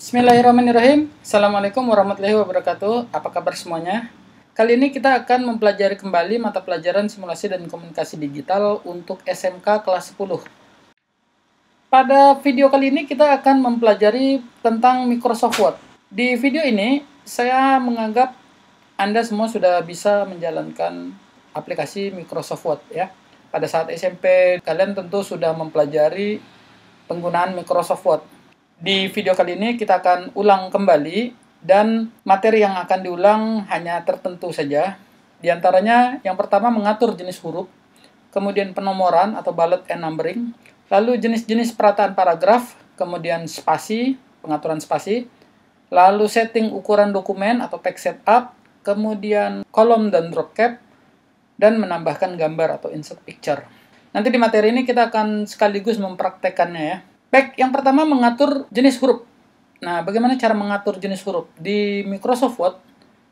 Bismillahirrahmanirrahim. Assalamualaikum warahmatullahi wabarakatuh. Apa kabar semuanya? Kali ini kita akan mempelajari kembali mata pelajaran simulasi dan komunikasi digital untuk SMK kelas 10. Pada video kali ini kita akan mempelajari tentang Microsoft Word. Di video ini saya menganggap Anda semua sudah bisa menjalankan aplikasi Microsoft Word ya. Pada saat SMP kalian tentu sudah mempelajari penggunaan Microsoft Word. Di video kali ini kita akan ulang kembali dan materi yang akan diulang hanya tertentu saja. Di antaranya yang pertama mengatur jenis huruf, kemudian penomoran atau bullet and numbering, lalu jenis-jenis perataan paragraf, kemudian spasi, pengaturan spasi, lalu setting ukuran dokumen atau page setup, kemudian kolom dan drop cap, dan menambahkan gambar atau insert picture. Nanti di materi ini kita akan sekaligus mempraktekannya ya. Baik, yang pertama mengatur jenis huruf. Nah, bagaimana cara mengatur jenis huruf? Di Microsoft Word,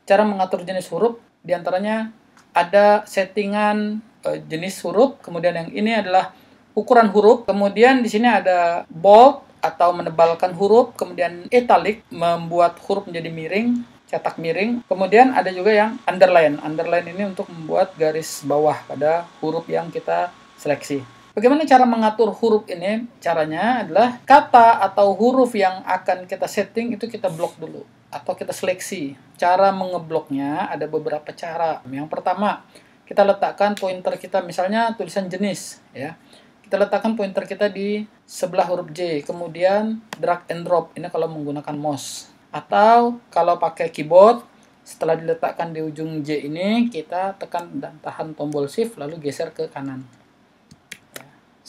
cara mengatur jenis huruf, diantaranya ada settingan jenis huruf, kemudian yang ini adalah ukuran huruf, kemudian di sini ada bold atau menebalkan huruf, kemudian italic, membuat huruf menjadi miring, cetak miring, kemudian ada juga yang underline. Underline ini untuk membuat garis bawah pada huruf yang kita seleksi. Bagaimana cara mengatur huruf ini? Caranya adalah kata atau huruf yang akan kita setting itu kita blok dulu atau kita seleksi. Cara mengebloknya ada beberapa cara. Yang pertama, kita letakkan pointer kita misalnya tulisan jenis ya. Kita letakkan pointer kita di sebelah huruf J, kemudian drag and drop. Ini kalau menggunakan mouse. Atau kalau pakai keyboard, setelah diletakkan di ujung J ini, kita tekan dan tahan tombol shift lalu geser ke kanan.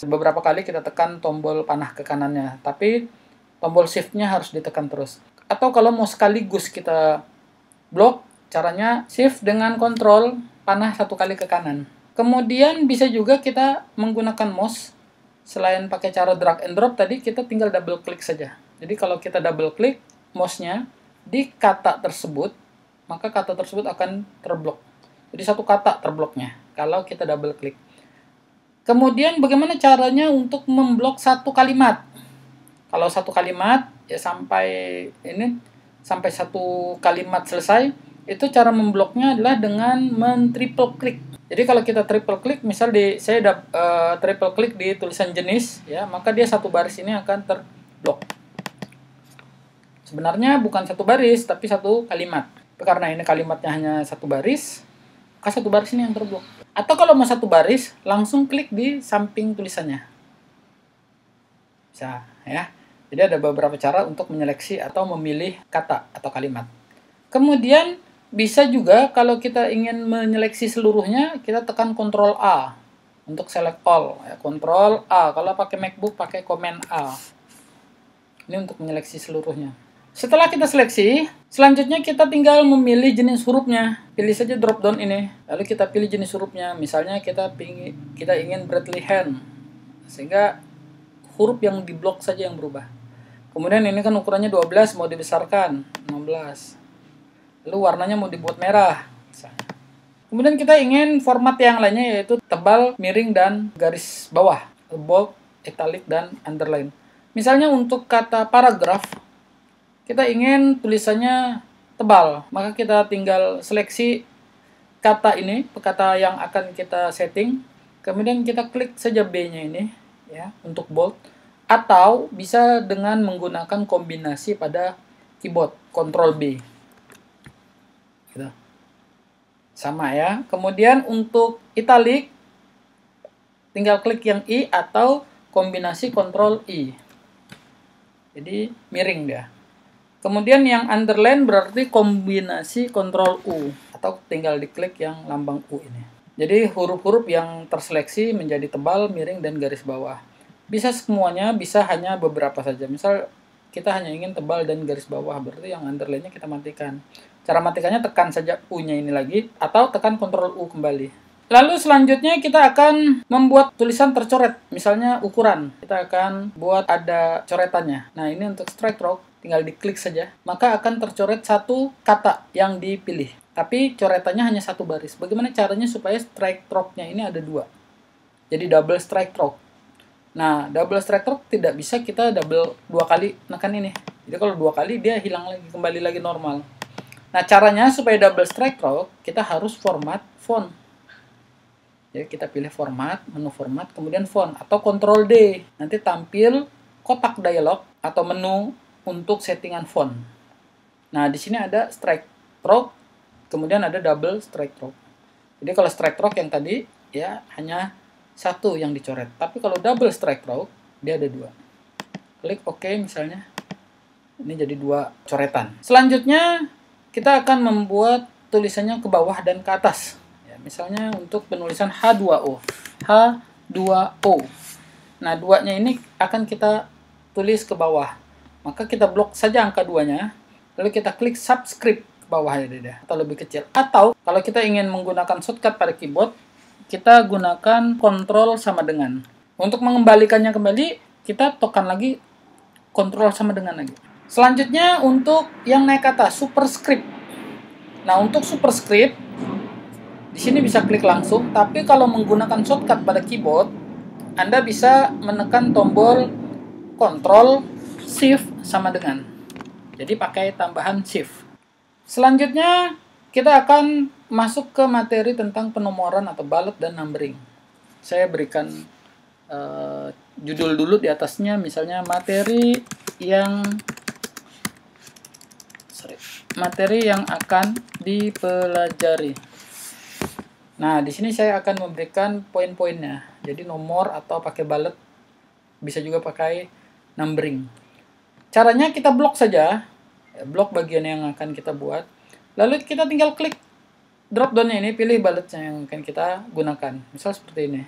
Beberapa kali kita tekan tombol panah ke kanannya, tapi tombol shift-nya harus ditekan terus. Atau kalau mau sekaligus kita blok, caranya shift dengan kontrol panah satu kali ke kanan. Kemudian bisa juga kita menggunakan mouse. Selain pakai cara drag and drop tadi, kita tinggal double klik saja. Jadi kalau kita double klik mouse-nya di kata tersebut, maka kata tersebut akan terblok. Jadi satu kata terbloknya kalau kita double klik. Kemudian bagaimana caranya untuk memblok satu kalimat? Kalau satu kalimat ya sampai satu kalimat selesai, itu cara membloknya adalah dengan triple klik. Jadi kalau kita triple klik, misal saya triple klik di tulisan jenis ya, maka dia satu baris ini akan terblok. Sebenarnya bukan satu baris tapi satu kalimat. Karena ini kalimatnya hanya satu baris, maka satu baris ini yang terblok. Atau kalau mau satu baris, langsung klik di samping tulisannya. Bisa, ya. Jadi ada beberapa cara untuk menyeleksi atau memilih kata atau kalimat. Kemudian bisa juga kalau kita ingin menyeleksi seluruhnya, kita tekan Ctrl A untuk select all. Ya, Ctrl A. Kalau pakai MacBook, pakai Command A. Ini untuk menyeleksi seluruhnya. Setelah kita seleksi, selanjutnya kita tinggal memilih jenis hurufnya. Pilih saja drop down ini. Lalu kita pilih jenis hurufnya. Misalnya kita ingin Bethlehem. Sehingga huruf yang diblok saja yang berubah. Kemudian ini kan ukurannya 12, mau dibesarkan 16. Lalu warnanya mau dibuat merah. Misalnya. Kemudian kita ingin format yang lainnya yaitu tebal, miring, dan garis bawah. Bold, italic, dan underline. Misalnya untuk kata paragraf, kita ingin tulisannya tebal, maka kita tinggal seleksi kata ini, kata yang akan kita setting, kemudian kita klik saja B-nya ini, ya, untuk bold, atau bisa dengan menggunakan kombinasi pada keyboard, Ctrl B. Gitu. Sama ya. Kemudian untuk italic, tinggal klik yang I atau kombinasi Ctrl I. Jadi miring dia. Kemudian yang underline berarti kombinasi Ctrl U atau tinggal diklik yang lambang U ini. Jadi huruf-huruf yang terseleksi menjadi tebal, miring, dan garis bawah. Bisa semuanya, bisa hanya beberapa saja. Misal kita hanya ingin tebal dan garis bawah, berarti yang underline-nya kita matikan. Cara matikannya tekan saja U-nya ini lagi atau tekan Ctrl U kembali. Lalu selanjutnya kita akan membuat tulisan tercoret, misalnya ukuran. Kita akan buat ada coretannya. Nah ini untuk strike stroke, tinggal diklik saja. Maka akan tercoret satu kata yang dipilih. Tapi coretannya hanya satu baris. Bagaimana caranya supaya strike stroke-nya ini ada dua? Jadi double strike stroke. Nah double strike stroke tidak bisa kita double dua kali menekan ini. Jadi kalau 2 kali dia hilang lagi, kembali lagi normal. Nah, caranya supaya double strike through, kita harus format font. Jadi kita pilih format, menu format, kemudian font atau Ctrl D. Nanti tampil kotak dialog atau menu untuk settingan font. Nah, di sini ada strike through, kemudian ada double strike through. Jadi kalau strike through yang tadi ya hanya satu yang dicoret. Tapi kalau double strike through dia ada 2. Klik OK misalnya. Ini jadi 2 coretan. Selanjutnya kita akan membuat tulisannya ke bawah dan ke atas. Ya, misalnya untuk penulisan H2O. H2O. Nah, 2-nya ini akan kita tulis ke bawah. Maka kita blok saja angka 2-nya. Lalu kita klik subscript ke bawah ya, atau lebih kecil. Atau kalau kita ingin menggunakan shortcut pada keyboard, kita gunakan Ctrl sama dengan. Untuk mengembalikannya kembali, kita tekan lagi Ctrl sama dengan lagi. Selanjutnya untuk yang naik ke atas, superscript. Nah, untuk superscript di sini bisa klik langsung, tapi kalau menggunakan shortcut pada keyboard, Anda bisa menekan tombol Ctrl Shift sama dengan. Jadi pakai tambahan Shift. Selanjutnya kita akan masuk ke materi tentang penomoran atau bullet dan numbering. Saya berikan judul dulu di atasnya, misalnya materi yang akan dipelajari. Nah, di sini saya akan memberikan poin-poinnya. Jadi nomor atau pakai bullet, bisa juga pakai numbering. Caranya kita blok saja, blok bagian yang akan kita buat. Lalu kita tinggal klik drop down-nya ini, pilih bullet-nya yang akan kita gunakan. Misal seperti ini.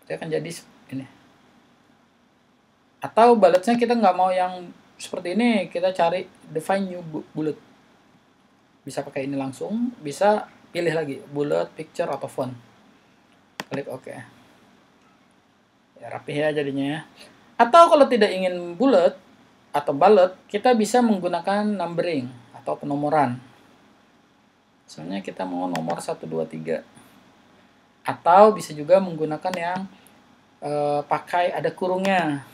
Dia akan jadi ini. Atau bullet-nya kita nggak mau yang seperti ini, kita cari define new bullet. Bisa pakai ini langsung, bisa pilih lagi bullet, picture, atau font. Klik OK. Ya, rapih ya jadinya ya. Atau kalau tidak ingin bullet atau bullet, kita bisa menggunakan numbering atau penomoran. Misalnya kita mau nomor 1, 2, 3. Atau bisa juga menggunakan yang pakai ada kurungnya.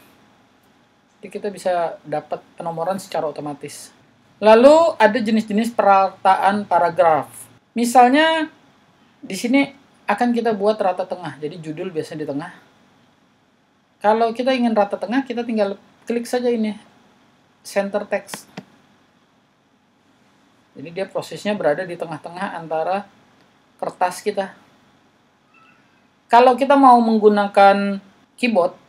Jadi kita bisa dapat penomoran secara otomatis. Lalu ada jenis-jenis perataan paragraf. Misalnya di sini akan kita buat rata tengah. Jadi judul biasanya di tengah. Kalau kita ingin rata tengah, kita tinggal klik saja ini center text. Jadi dia prosesnya berada di tengah-tengah antara kertas kita. Kalau kita mau menggunakan keyboard,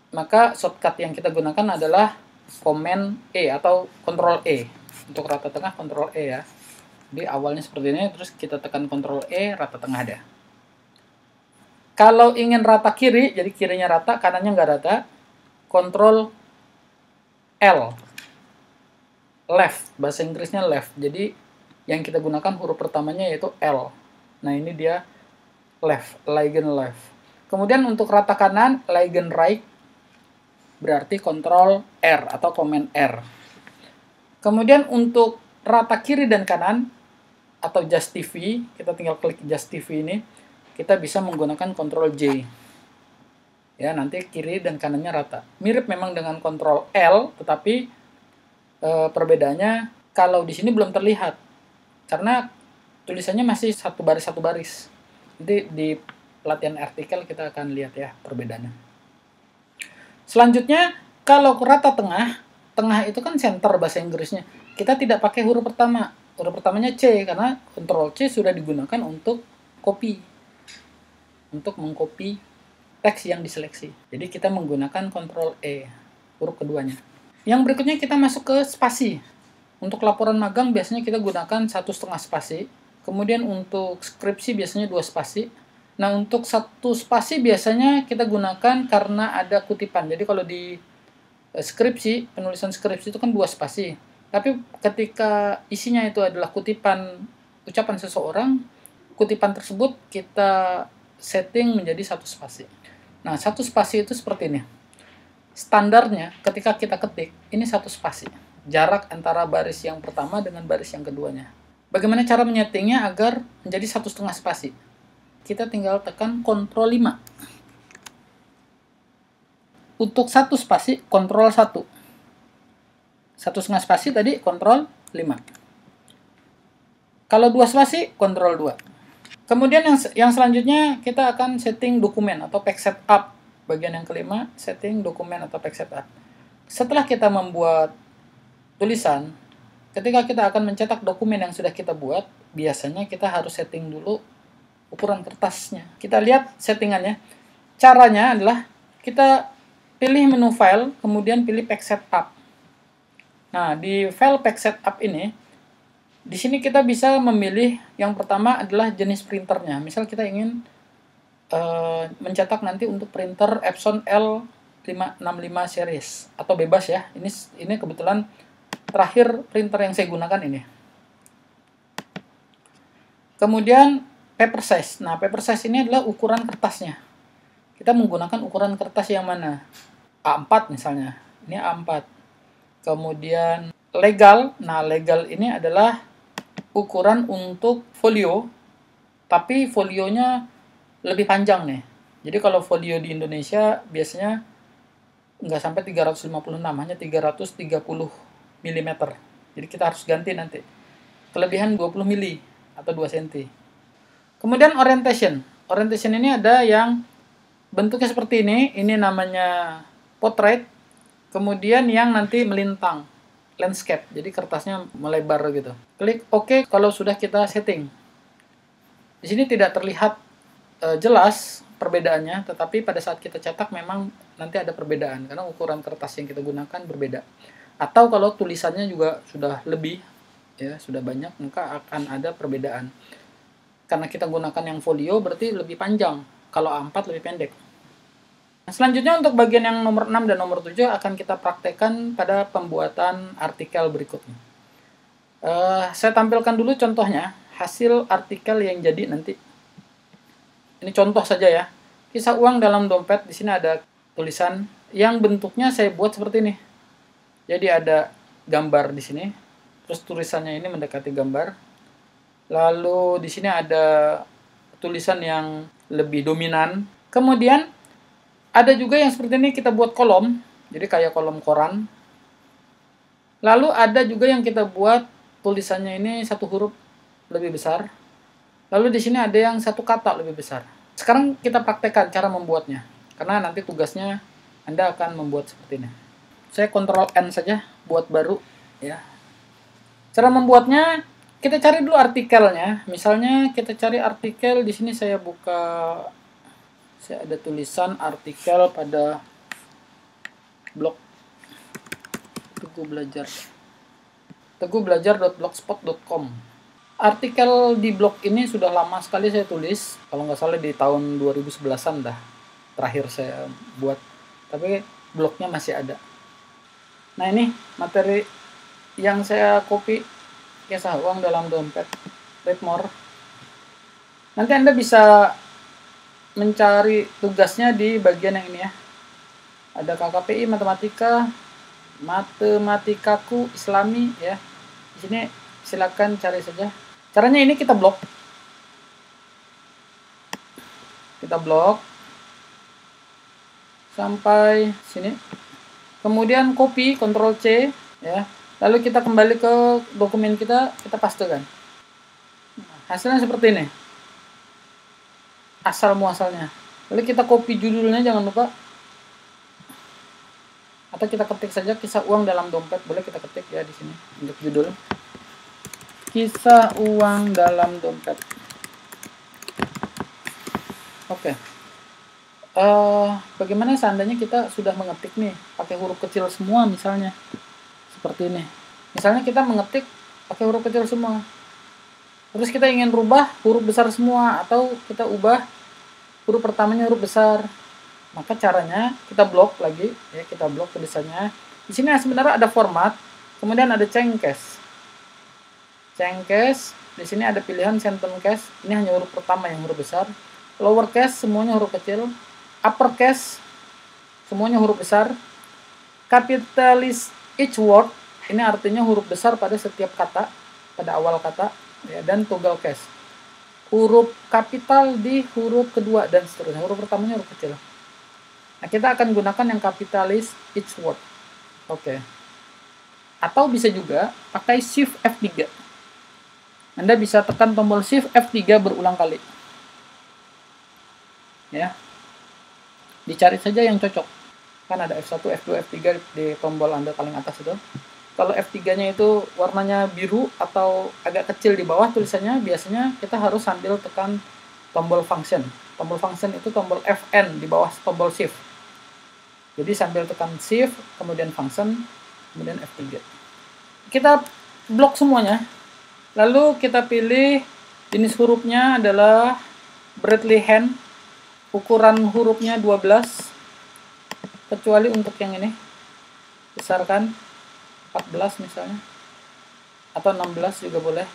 maka shortcut yang kita gunakan adalah Command E atau Ctrl E. Untuk rata tengah Ctrl E ya. Jadi awalnya seperti ini, terus kita tekan Ctrl E, rata tengah ada. Kalau ingin rata kiri, jadi kirinya rata, kanannya nggak rata, Ctrl L. Left, bahasa Inggrisnya left. Jadi yang kita gunakan huruf pertamanya yaitu L. Nah, ini dia left, legend left. Kemudian untuk rata kanan, legend right, berarti Ctrl R atau Command R. Kemudian untuk rata kiri dan kanan atau Just TV, kita tinggal klik Just TV ini, kita bisa menggunakan Ctrl J. Ya, nanti kiri dan kanannya rata. Mirip memang dengan Ctrl L, tetapi perbedaannya kalau di sini belum terlihat karena tulisannya masih satu baris. Nanti di pelatihan artikel kita akan lihat ya perbedaannya. Selanjutnya, kalau rata tengah itu kan center bahasa Inggrisnya. Kita tidak pakai huruf pertama. Huruf pertamanya C, karena Ctrl C sudah digunakan untuk copy. Untuk mengcopy teks yang diseleksi. Jadi kita menggunakan Ctrl E, huruf keduanya. Yang berikutnya kita masuk ke spasi. Untuk laporan magang biasanya kita gunakan 1,5 spasi. Kemudian untuk skripsi biasanya 2 spasi. Nah, untuk 1 spasi biasanya kita gunakan karena ada kutipan. Jadi kalau di skripsi, penulisan skripsi itu kan 2 spasi. Tapi ketika isinya itu adalah kutipan ucapan seseorang, kutipan tersebut kita setting menjadi 1 spasi. Nah, 1 spasi itu seperti ini. Standarnya ketika kita ketik, ini 1 spasi. Jarak antara baris yang pertama dengan baris yang keduanya. Bagaimana cara menyetingnya agar menjadi 1,5 spasi? Kita tinggal tekan Ctrl 5. Untuk 1 spasi, Ctrl 1. 1,5 spasi tadi kontrol 5. Kalau 2 spasi kontrol 2. Kemudian yang selanjutnya kita akan setting dokumen atau page setup. Bagian yang kelima, setting dokumen atau page setup. Setelah kita membuat tulisan, ketika kita akan mencetak dokumen yang sudah kita buat, biasanya kita harus setting dulu ukuran kertasnya. Kita lihat settingannya. Caranya adalah kita pilih menu file, kemudian pilih page setup. Nah, di file page setup ini, di sini kita bisa memilih yang pertama adalah jenis printernya. Misal kita ingin mencetak nanti untuk printer Epson L565 series atau bebas ya. Ini kebetulan terakhir printer yang saya gunakan ini. Kemudian paper size. Nah, paper size ini adalah ukuran kertasnya. Kita menggunakan ukuran kertas yang mana? A4 misalnya. Ini A4. Kemudian legal. Nah, legal ini adalah ukuran untuk folio, tapi folionya lebih panjang nih. Jadi kalau folio di Indonesia biasanya nggak sampai 356, hanya 330 mm. Jadi kita harus ganti nanti. Kelebihan 20 mili atau 2 cm. Kemudian orientation. Orientation ini ada yang bentuknya seperti ini namanya portrait. Kemudian yang nanti melintang, landscape. Jadi kertasnya melebar gitu. Klik OK kalau sudah kita setting. Di sini tidak terlihat jelas perbedaannya, tetapi pada saat kita cetak memang nanti ada perbedaan karena ukuran kertas yang kita gunakan berbeda. Atau kalau tulisannya juga sudah lebih, ya sudah banyak, maka akan ada perbedaan. Karena kita gunakan yang folio berarti lebih panjang, kalau A4 lebih pendek. Selanjutnya untuk bagian yang nomor 6 dan nomor 7 akan kita praktekkan pada pembuatan artikel berikutnya. Saya tampilkan dulu contohnya, hasil artikel yang jadi nanti. Ini contoh saja ya. Kisah uang dalam dompet, di sini ada tulisan yang bentuknya saya buat seperti ini. Jadi ada gambar di sini, terus tulisannya ini mendekati gambar. Lalu di sini ada tulisan yang lebih dominan. Kemudian ada juga yang seperti ini kita buat kolom, jadi kayak kolom koran. Lalu ada juga yang kita buat tulisannya ini satu huruf lebih besar. Lalu di sini ada yang satu kata lebih besar. Sekarang kita praktekkan cara membuatnya, karena nanti tugasnya Anda akan membuat seperti ini. Saya Ctrl N saja buat baru ya. Cara membuatnya, kita cari dulu artikelnya. Misalnya kita cari artikel, di sini saya buka, saya ada tulisan artikel pada blog tegubelajar.blogspot.com. Artikel di blog ini sudah lama sekali saya tulis, kalau nggak salah di tahun 2011-an dah terakhir saya buat, tapi blognya masih ada. Nah, ini materi yang saya copy, kisah uang dalam dompet, read more. Nanti Anda bisa mencari tugasnya di bagian yang ini ya. Ada KKPI, matematikaku Islami ya. Di sini silakan cari saja. Caranya ini kita blok. Kita blok sampai sini. Kemudian copy, Ctrl C ya. Lalu kita kembali ke dokumen kita pastekan. Hasilnya seperti ini. Asal muasalnya. Lalu kita copy judulnya, jangan lupa. Atau kita ketik saja kisah uang dalam dompet, boleh kita ketik ya di sini untuk judul. Kisah uang dalam dompet. Oke. Bagaimana seandainya kita sudah mengetik nih pakai huruf kecil semua misalnya. Seperti ini. Misalnya kita mengetik pakai huruf kecil semua. Terus kita ingin rubah huruf besar semua, atau kita ubah huruf pertamanya huruf besar. Maka caranya kita blok lagi ya, kita blok tulisannya. Di sini sebenarnya ada format, kemudian ada cengkes. Cengkes, di sini ada pilihan sentence case, ini hanya huruf pertama yang huruf besar. Lower case semuanya huruf kecil. Upper case semuanya huruf besar. Capitalize each word, ini artinya huruf besar pada setiap kata, pada awal kata ya, dan toggle case. Huruf kapital di huruf kedua dan seterusnya. Huruf pertamanya huruf kecil. Nah, kita akan gunakan yang capitalize each word. Oke. Atau bisa juga pakai Shift F3. Anda bisa tekan tombol Shift F3 berulang kali. Ya. Dicari saja yang cocok. Kan ada F1, F2, F3 di tombol Anda paling atas itu. Kalau F3-nya itu warnanya biru atau agak kecil di bawah tulisannya, biasanya kita harus sambil tekan tombol function. Tombol function itu tombol Fn di bawah tombol Shift. Jadi sambil tekan Shift, kemudian function, kemudian F3. Kita blok semuanya. Lalu kita pilih jenis hurufnya adalah Braille hand. Ukuran hurufnya 12. Kecuali untuk yang ini. Besarkan 14 misalnya. Atau 16 juga boleh.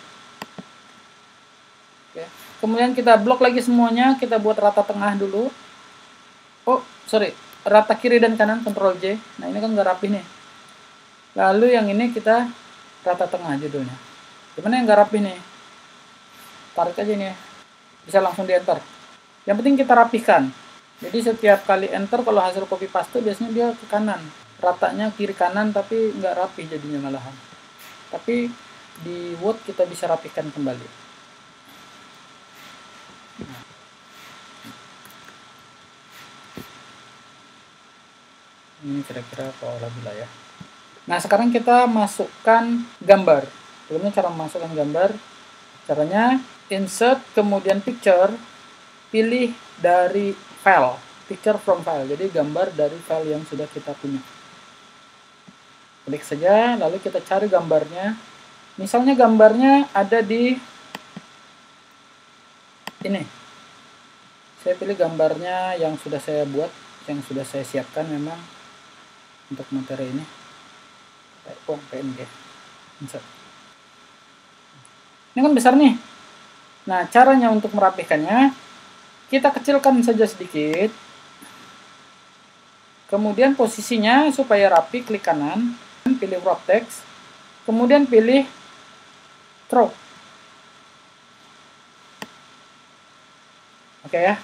Oke. Kemudian kita blok lagi semuanya. Kita buat rata tengah dulu. Oh, sorry. Rata kiri dan kanan, Ctrl J. Nah, ini kan nggak rapi nih. Lalu yang ini kita rata tengah judulnya. Gimana yang nggak rapi nih? Tarik aja nih. Bisa langsung di enter. Yang penting kita rapihkan. Jadi setiap kali enter, kalau hasil copy paste biasanya dia ke kanan. Ratanya kiri kanan tapi nggak rapi jadinya malahan. Tapi di Word kita bisa rapihkan kembali. Ini kira-kira pola ya. Nah, sekarang kita masukkan gambar. Sebelumnya cara memasukkan gambar. Caranya insert, kemudian picture, pilih dari file, picture from file. Jadi gambar dari file yang sudah kita punya. Klik saja, lalu kita cari gambarnya. Misalnya gambarnya ada di ini. Saya pilih gambarnya yang sudah saya buat, yang sudah saya siapkan memang untuk materi ini. PNG. Insert. Ini kan besar nih. Nah, caranya untuk merapihkannya, kita kecilkan saja sedikit. Kemudian posisinya supaya rapi, klik kanan, pilih wrap text, kemudian pilih throw. Oke ya.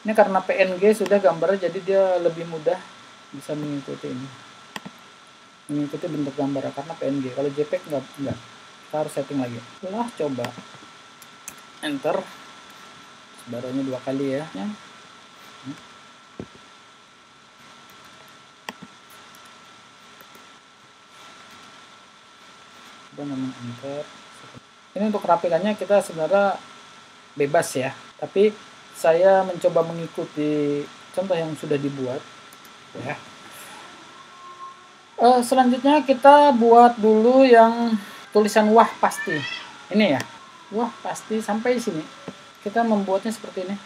Ini karena PNG sudah gambarnya, jadi dia lebih mudah bisa mengikuti ini. Mengikuti bentuk gambar karena PNG. Kalau JPEG enggak. Kita harus setting lagi. Setelah coba enter, barunya 2 kali ya. Coba namanya enter. Ini untuk rapikannya kita sebenarnya bebas ya, tapi saya mencoba mengikuti contoh yang sudah dibuat ya. Selanjutnya kita buat dulu yang tulisan wah pasti. Ini ya. Wah pasti sampai sini. Kita membuatnya seperti ini.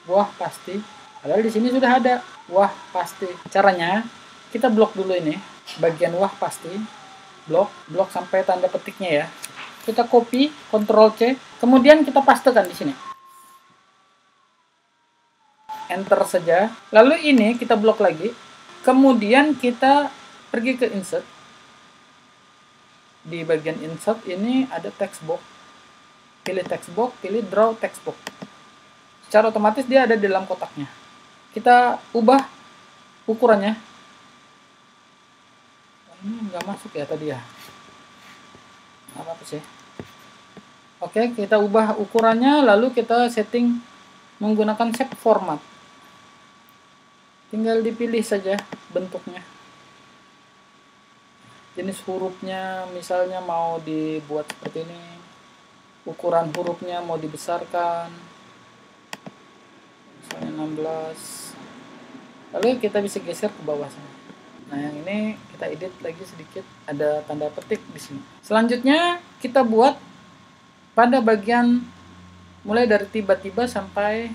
Wah pasti. Padahal di sini sudah ada wah pasti. Caranya kita blok dulu ini bagian wah pasti. Blok sampai tanda petiknya ya. Kita copy, Ctrl C, kemudian kita pastekan di sini. Enter saja. Lalu ini kita blok lagi. Kemudian kita pergi ke insert. Di bagian insert ini ada text box. Pilih text box, pilih draw text box. Secara otomatis dia ada di dalam kotaknya. Kita ubah ukurannya. Ini nggak masuk ya tadi ya. Apa sih? Oke, kita ubah ukurannya, lalu kita setting menggunakan shape format. Tinggal dipilih saja bentuknya. Jenis hurufnya misalnya mau dibuat seperti ini. Ukuran hurufnya mau dibesarkan. Misalnya 16. Lalu kita bisa geser ke bawah sana. Nah, yang ini kita edit lagi sedikit, ada tanda petik di sini. Selanjutnya kita buat pada bagian mulai dari tiba-tiba sampai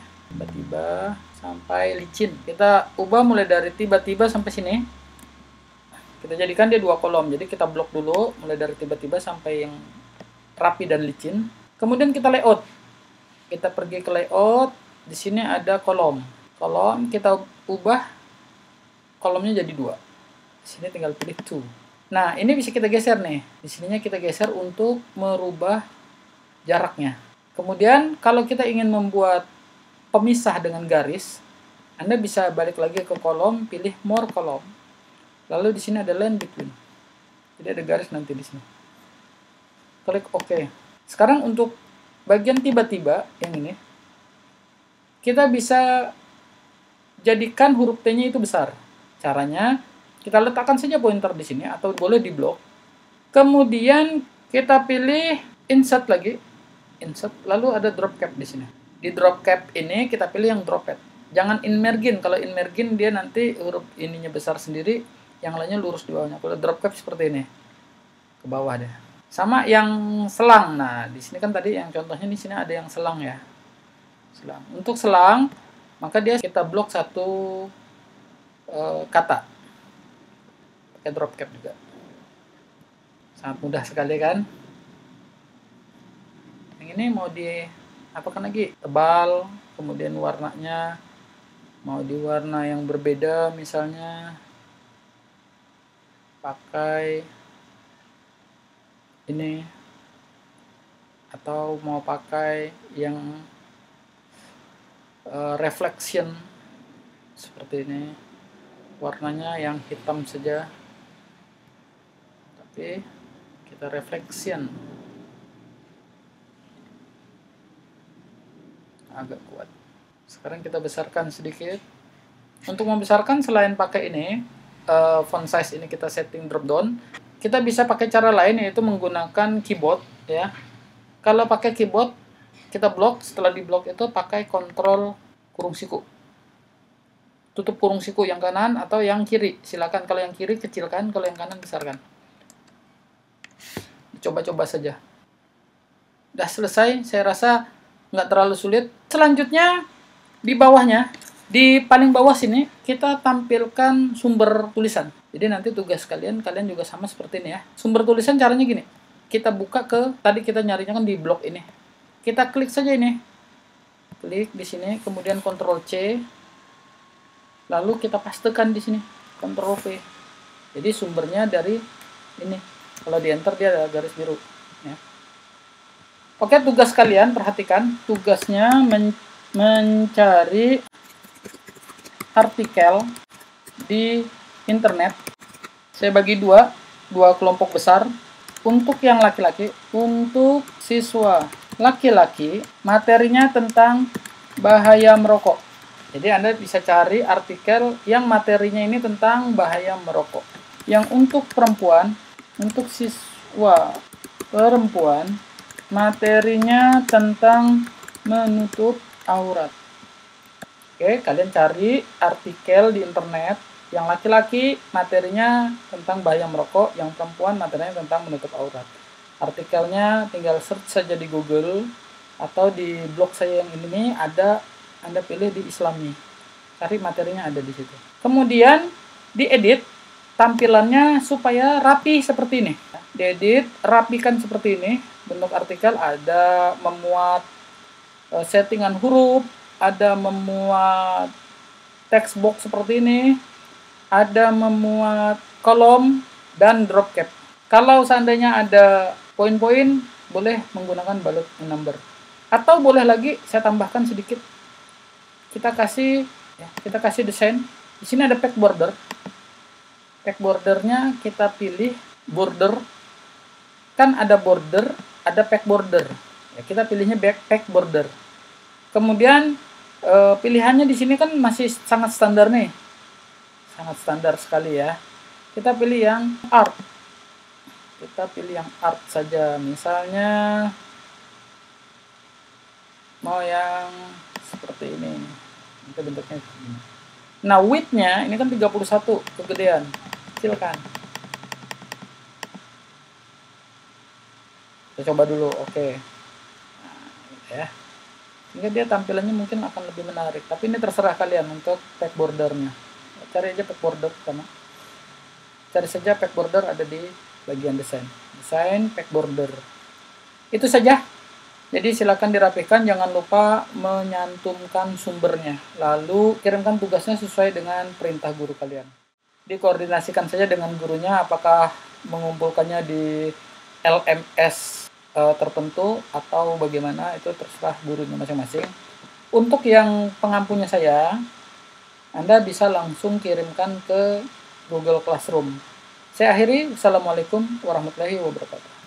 licin. Kita ubah mulai dari tiba-tiba sampai sini. Kita jadikan dia 2 kolom. Jadi kita blok dulu mulai dari tiba-tiba sampai yang rapi dan licin. Kemudian kita layout. Kita pergi ke layout. Di sini ada kolom. Kolom kita ubah kolomnya jadi 2. Di sini tinggal pilih 2. Nah, ini bisa kita geser nih. Di sininya kita geser untuk merubah jaraknya. Kemudian kalau kita ingin membuat pemisah dengan garis, Anda bisa balik lagi ke kolom, pilih more kolom. Lalu di sini ada line between. Jadi ada garis nanti di sini. Klik OK. Sekarang untuk bagian tiba-tiba yang ini, kita bisa jadikan huruf T-nya itu besar. Caranya, kita letakkan saja pointer di sini atau boleh di blok. Kemudian kita pilih insert lagi. Insert, lalu ada drop cap di sini. Di drop cap ini kita pilih yang drop pad. Jangan in margin. Kalau in margin dia nanti huruf ininya besar sendiri, yang lainnya lurus di bawahnya. Kalau drop cap seperti ini. Ke bawah deh. Sama yang selang. Nah, di sini kan tadi yang contohnya di sini ada yang selang ya. Selang. Untuk selang, maka dia kita blok satu kata. Pakai drop cap juga. Sangat mudah sekali kan? Yang ini mau di apakan lagi? Tebal, kemudian warnanya mau di warna yang berbeda, misalnya pakai ini, atau mau pakai yang reflection seperti ini, warnanya yang hitam saja, tapi kita reflection agak kuat. Sekarang kita besarkan sedikit. Untuk membesarkan selain pakai ini font size ini kita setting drop down, kita bisa pakai cara lain, yaitu menggunakan keyboard ya. Kalau pakai keyboard kita blok, setelah di blok itu pakai kontrol kurung siku, tutup kurung siku yang kanan atau yang kiri, silakan. Kalau yang kiri kecilkan, kalau yang kanan besarkan. Coba-coba saja. Udah selesai, saya rasa nggak terlalu sulit. Selanjutnya di bawahnya, di paling bawah sini kita tampilkan sumber tulisan. Jadi nanti tugas kalian juga sama seperti ini ya. Sumber tulisan caranya gini. Kita buka ke, tadi kita nyarinya kan di blok ini. Kita klik saja ini. Klik di sini, kemudian Ctrl C. Lalu kita pastekan di sini, Ctrl V. Jadi sumbernya dari ini. Kalau di enter dia ada garis biru ya. Oke, tugas kalian perhatikan, tugasnya mencari artikel di internet. Saya bagi dua kelompok besar. Untuk yang laki-laki, untuk siswa laki-laki, materinya tentang bahaya merokok. Jadi Anda bisa cari artikel yang materinya ini tentang bahaya merokok. Yang untuk perempuan, untuk siswa perempuan, materinya tentang menutup aurat. Oke, kalian cari artikel di internet. Yang laki-laki materinya tentang bahaya merokok, yang perempuan materinya tentang menutup aurat. Artikelnya tinggal search saja di Google atau di blog saya yang ini ada, Anda pilih di Islami. Cari materinya ada di situ. Kemudian diedit tampilannya supaya rapi seperti ini. Diedit, rapikan seperti ini. Bentuk artikel ada memuat settingan huruf, ada memuat text box seperti ini, ada memuat kolom dan drop cap. Kalau seandainya ada poin-poin, boleh menggunakan balut number. Atau boleh lagi saya tambahkan sedikit. Kita kasih desain. Di sini ada pack border. Pack bordernya kita pilih border. Kan ada border, ada pack border. Ya, kita pilihnya pack border. Kemudian pilihannya di sini kan masih sangat standar nih. Sangat standar sekali ya. Kita pilih yang art. Kita pilih yang art saja. Misalnya mau yang seperti ini. Itu bentuknya begini. Nah, width-nya ini kan 31 kegedean. Kecilkan. Kita coba dulu. Oke. Nah, ya. Sehingga dia tampilannya mungkin akan lebih menarik. Tapi ini terserah kalian untuk pack bordernya. Cari aja pack border pertama. Cari saja pack border ada di bagian desain. Desain pack border. Itu saja. Jadi silakan dirapikan, jangan lupa menyantumkan sumbernya. Lalu kirimkan tugasnya sesuai dengan perintah guru kalian. Dikoordinasikan saja dengan gurunya apakah mengumpulkannya di LMS tertentu atau bagaimana, itu terserah gurunya masing-masing. Untuk yang pengampunya saya, Anda bisa langsung kirimkan ke Google Classroom. Saya akhiri. Assalamualaikum warahmatullahi wabarakatuh.